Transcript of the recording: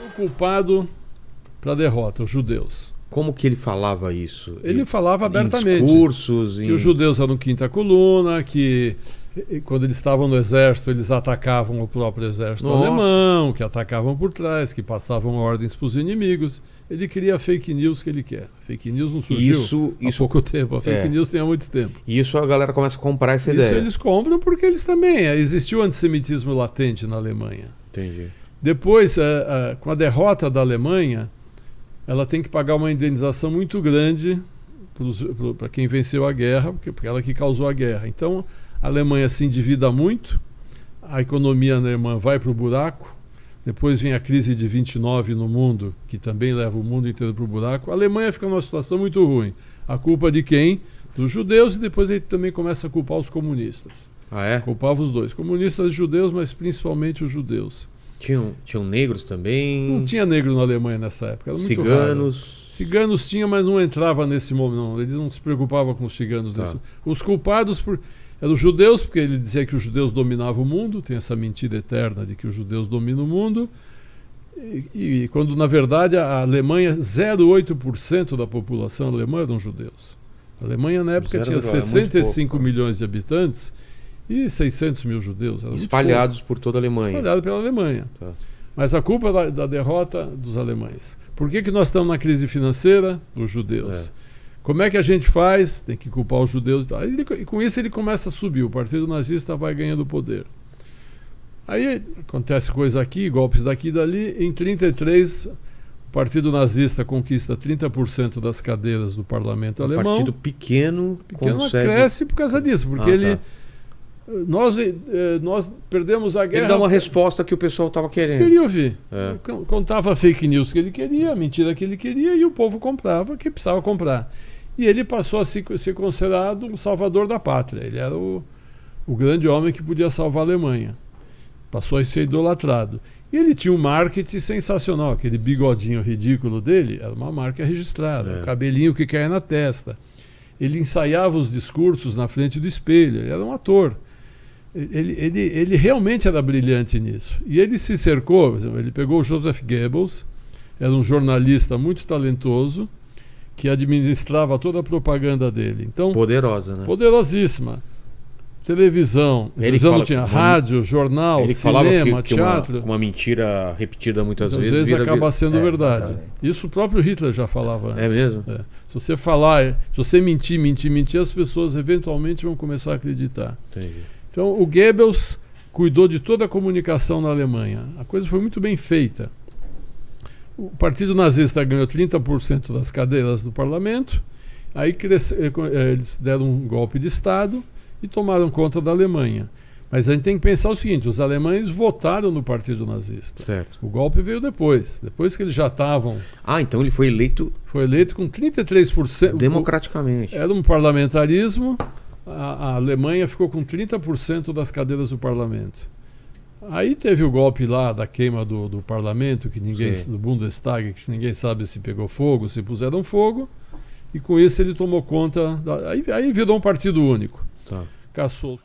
O culpado para a derrota, os judeus. Como que ele falava isso? Ele falava abertamente. Em discursos, que os judeus eram quinta coluna, que quando eles estavam no exército, eles atacavam o próprio exército alemão, que atacavam por trás, que passavam ordens para os inimigos. Ele cria a fake news que ele quer. Fake news não surgiu há pouco tempo. A fake news tem há muito tempo. E isso a galera começa a comprar essa ideia. Isso eles compram porque eles também... Existiu antissemitismo latente na Alemanha. Entendi. Depois, com a derrota da Alemanha, ela tem que pagar uma indenização muito grande para quem venceu a guerra, porque ela que causou a guerra. Então, a Alemanha se endivida muito, a economia alemã vai para o buraco, depois vem a crise de 29 no mundo, que também leva o mundo inteiro para o buraco. A Alemanha fica numa situação muito ruim. A culpa de quem? Dos judeus, e depois ele também começa a culpar os comunistas. Ah, é? Culpava os dois, comunistas e judeus, mas principalmente os judeus. Tinham negros também? Não tinha negro na Alemanha nessa época, era muito ciganos? Raro. Ciganos tinha, mas não entrava nesse momento, não. Eles não se preocupavam com os ciganos. Tá. Os culpados eram os judeus, porque ele dizia que os judeus dominavam o mundo, tem essa mentira eterna de que os judeus dominam o mundo, e quando na verdade a Alemanha, 0,8% da população alemã eram judeus. A Alemanha na época tinha 65 milhões de habitantes e 600 mil judeus. Espalhados por toda a Alemanha. Espalhados pela Alemanha. Tá. Mas a culpa é da derrota dos alemães. Por que nós estamos na crise financeira? Os judeus. Como é que a gente faz? Tem que culpar os judeus. E com isso ele começa a subir. O Partido Nazista vai ganhando poder. Aí acontece coisa aqui, golpes daqui e dali. Em 1933, o Partido Nazista conquista 30% das cadeiras do parlamento alemão. Um partido pequeno consegue... cresce por causa disso, porque ele... Tá. Nós perdemos a guerra. Ele dá uma resposta que o pessoal estava querendo. Queria ouvir. Contava a fake news que ele queria, a mentira que ele queria, e o povo comprava, que precisava comprar. E ele passou a ser considerado o salvador da pátria. Ele era o grande homem que podia salvar a Alemanha. Passou a ser idolatrado. E ele tinha um marketing sensacional. Aquele bigodinho ridículo dele era uma marca registrada. O cabelinho que caía na testa. Ele ensaiava os discursos na frente do espelho. Ele era um ator. Ele realmente era brilhante nisso. E ele se cercou, por exemplo, ele pegou o Joseph Goebbels, era um jornalista muito talentoso, que administrava toda a propaganda dele. Então, poderosa, né? Poderosíssima. Televisão, não tinha rádio, jornal, cinema, teatro. Uma mentira repetida muitas vezes acaba sendo verdade. Isso o próprio Hitler já falava antes. É mesmo? Se você falar, se você mentir, as pessoas eventualmente vão começar a acreditar. Entendi. Então, o Goebbels cuidou de toda a comunicação na Alemanha. A coisa foi muito bem feita. O Partido Nazista ganhou 30% das cadeiras do parlamento, aí eles deram um golpe de Estado e tomaram conta da Alemanha. Mas a gente tem que pensar o seguinte, os alemães votaram no Partido Nazista. Certo. O golpe veio depois que eles já estavam... então ele foi eleito... Foi eleito com 33%. Democraticamente. Era um parlamentarismo... A Alemanha ficou com 30% das cadeiras do parlamento. Aí teve o golpe lá da queima do parlamento, do Bundestag, que ninguém sabe se pegou fogo, se puseram fogo, e com isso ele tomou conta. Aí virou um partido único. Tá. Caçou.